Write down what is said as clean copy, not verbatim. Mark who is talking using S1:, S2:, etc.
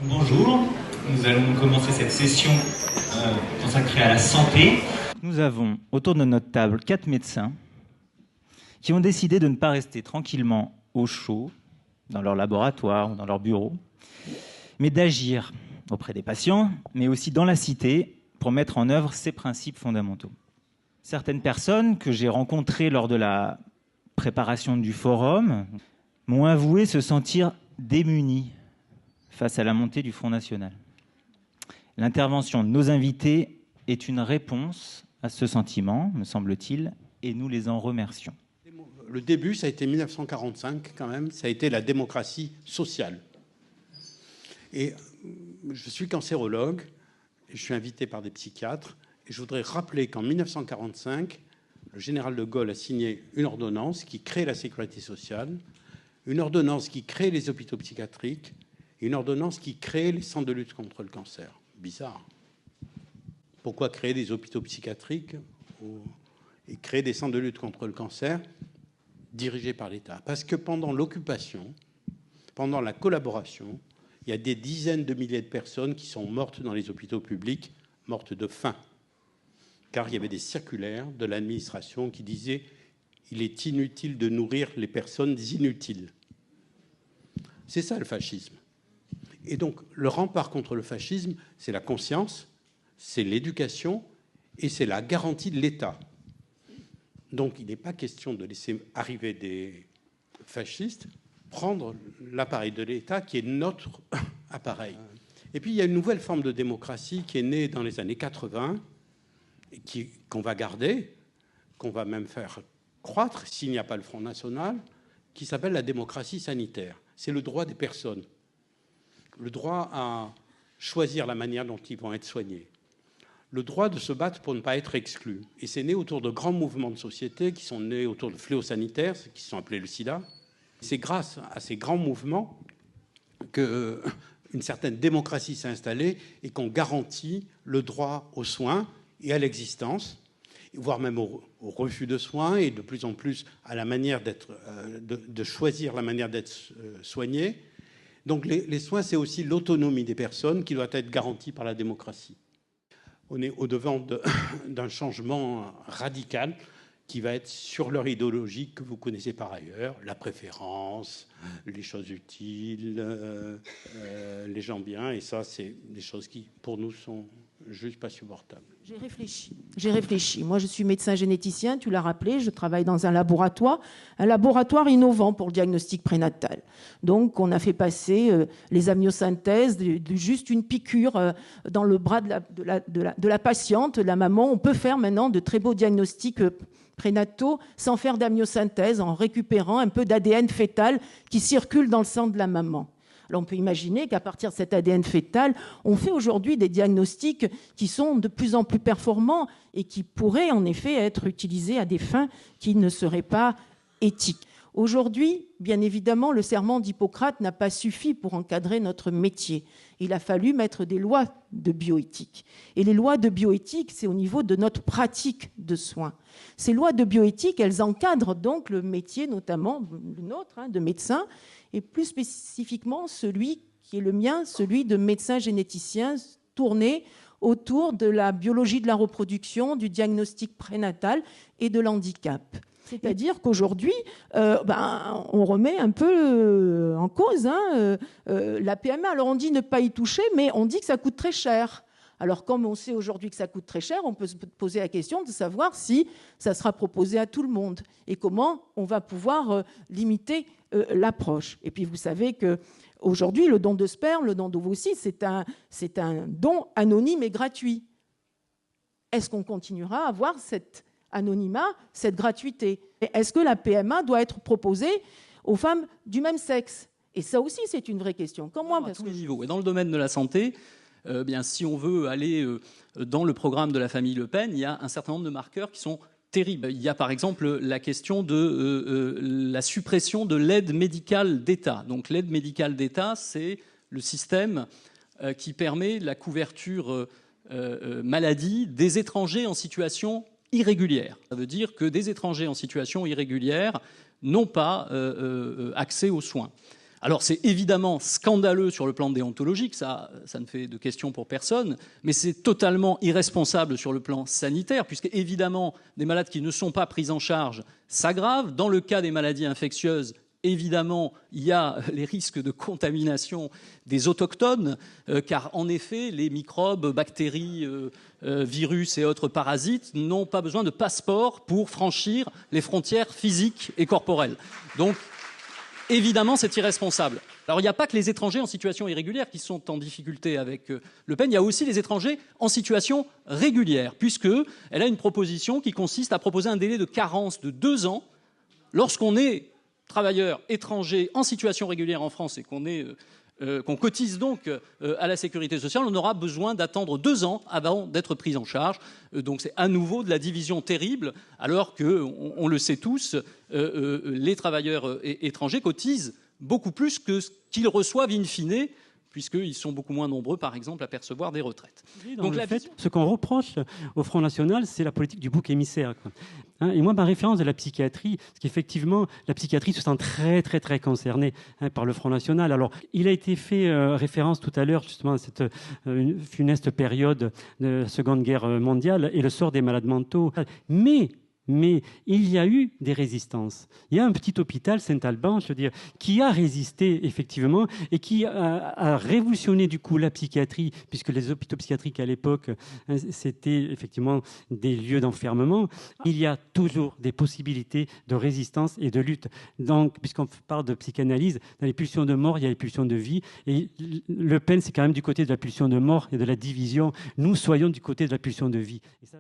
S1: Bonjour, nous allons commencer cette session consacrée à la santé.
S2: Nous avons autour de notre table 4 médecins qui ont décidé de ne pas rester tranquillement au chaud dans leur laboratoire ou dans leur bureau, mais d'agir auprès des patients, mais aussi dans la cité pour mettre en œuvre ces principes fondamentaux. Certaines personnes que j'ai rencontrées lors de la préparation du forum m'ont avoué se sentir démunies face à la montée du Front National. L'intervention de nos invités est une réponse à ce sentiment, me semble-t-il, et nous les en remercions.
S3: Le début, ça a été 1945 quand même, ça a été la démocratie sociale. Et je suis cancérologue, et je suis invité par des psychiatres, et je voudrais rappeler qu'en 1945, le général de Gaulle a signé une ordonnance qui crée la sécurité sociale, une ordonnance qui crée les hôpitaux psychiatriques, et une ordonnance qui crée les centres de lutte contre le cancer. Bizarre. Pourquoi créer des hôpitaux psychiatriques et créer des centres de lutte contre le cancer dirigés par l'État? Parce que pendant l'occupation, pendant la collaboration, il y a des dizaines de milliers de personnes qui sont mortes dans les hôpitaux publics, mortes de faim. Car il y avait des circulaires de l'administration qui disaient « il est inutile de nourrir les personnes inutiles ». C'est ça le fascisme. Et donc le rempart contre le fascisme, c'est la conscience, c'est l'éducation et c'est la garantie de l'État. Donc il n'est pas question de laisser arriver des fascistes, prendre l'appareil de l'État qui est notre appareil. Et puis il y a une nouvelle forme de démocratie qui est née dans les années 80, et qu'on va garder, qu'on va même faire croître s'il n'y a pas le Front National, qui s'appelle la démocratie sanitaire. C'est le droit des personnes, le droit à choisir la manière dont ils vont être soignés, le droit de se battre pour ne pas être exclus. Et c'est né autour de grands mouvements de société qui sont nés autour de fléaux sanitaires, qui sont appelés le sida. C'est grâce à ces grands mouvements qu'une certaine démocratie s'est installée et qu'on garantit le droit aux soins et à l'existence, voire même au refus de soins et de plus en plus à la manière de choisir la manière d'être soigné. Donc les soins, c'est aussi l'autonomie des personnes qui doit être garantie par la démocratie. On est au-devant d'un changement radical qui va être sur leur idéologie que vous connaissez par ailleurs, la préférence, les choses utiles, les gens bien, et ça, c'est des choses qui, pour nous, sont juste pas supportables.
S4: J'ai réfléchi. Moi, je suis médecin généticien, tu l'as rappelé, je travaille dans un laboratoire innovant pour le diagnostic prénatal. Donc, on a fait passer les amniosynthèses de juste une piqûre dans le bras de la patiente, la maman. On peut faire maintenant de très beaux diagnostics prénataux sans faire d'amniosynthèse, en récupérant un peu d'ADN fœtal qui circule dans le sang de la maman. Alors on peut imaginer qu'à partir de cet ADN fœtal, on fait aujourd'hui des diagnostics qui sont de plus en plus performants et qui pourraient en effet être utilisés à des fins qui ne seraient pas éthiques. Aujourd'hui, bien évidemment, le serment d'Hippocrate n'a pas suffi pour encadrer notre métier. Il a fallu mettre des lois de bioéthique. Et les lois de bioéthique, c'est au niveau de notre pratique de soins. Ces lois de bioéthique, elles encadrent donc le métier, notamment le nôtre, de médecin, et plus spécifiquement celui qui est le mien, celui de médecin généticien tourné autour de la biologie de la reproduction, du diagnostic prénatal et de l'handicap. C'est-à-dire qu'aujourd'hui, on remet un peu en cause la PMA. Alors on dit ne pas y toucher, mais on dit que ça coûte très cher. Alors comme on sait aujourd'hui que ça coûte très cher, on peut se poser la question de savoir si ça sera proposé à tout le monde et comment on va pouvoir limiter l'approche. Et puis vous savez qu'aujourd'hui, le don de sperme, le don d'ovocytes, c'est un don anonyme et gratuit. Est-ce qu'on continuera à avoir cet anonymat, cette gratuité? Et est-ce que la PMA doit être proposée aux femmes du même sexe? Et ça aussi, c'est une vraie question.
S5: À tous les niveaux. Et dans le domaine de la santé, si on veut aller dans le programme de la famille Le Pen, il y a un certain nombre de marqueurs qui sont terribles. Il y a par exemple la question de la suppression de l'aide médicale d'État. Donc l'aide médicale d'État, c'est le système qui permet la couverture maladie des étrangers en situation irrégulière. Ça veut dire que des étrangers en situation irrégulière n'ont pas accès aux soins. Alors c'est évidemment scandaleux sur le plan déontologique, ça ne fait de question pour personne, mais c'est totalement irresponsable sur le plan sanitaire, puisque évidemment des malades qui ne sont pas pris en charge s'aggravent. Dans le cas des maladies infectieuses, évidemment, il y a les risques de contamination des autochtones, car en effet, les microbes, bactéries, virus et autres parasites n'ont pas besoin de passeport pour franchir les frontières physiques et corporelles. Donc, évidemment, c'est irresponsable. Alors, il n'y a pas que les étrangers en situation irrégulière qui sont en difficulté avec Le Pen, il y a aussi les étrangers en situation régulière, puisqu'elle a une proposition qui consiste à proposer un délai de carence de 2 ans lorsqu'on est travailleur étranger en situation régulière en France et qu'on cotise donc à la sécurité sociale, on aura besoin d'attendre 2 ans avant d'être pris en charge. Donc c'est à nouveau de la division terrible, alors que, on le sait tous, les travailleurs étrangers cotisent beaucoup plus que ce qu'ils reçoivent in fine, puisqu'ils sont beaucoup moins nombreux, par exemple, à percevoir des retraites.
S6: Donc, ce qu'on reproche au Front National, c'est la politique du bouc émissaire, quoi. Et moi, ma référence de la psychiatrie, c'est qu'effectivement, la psychiatrie se sent très, très, très concernée par le Front National. Alors, il a été fait référence tout à l'heure, justement, à cette funeste période de la Seconde Guerre mondiale et le sort des malades mentaux. Mais il y a eu des résistances. Il y a un petit hôpital, Saint-Alban, je veux dire, qui a résisté effectivement et qui a révolutionné du coup la psychiatrie, puisque les hôpitaux psychiatriques à l'époque, c'était effectivement des lieux d'enfermement. Il y a toujours des possibilités de résistance et de lutte. Donc, puisqu'on parle de psychanalyse, dans les pulsions de mort, il y a les pulsions de vie. Et Le Pen, c'est quand même du côté de la pulsion de mort et de la division. Nous soyons du côté de la pulsion de vie. Et ça...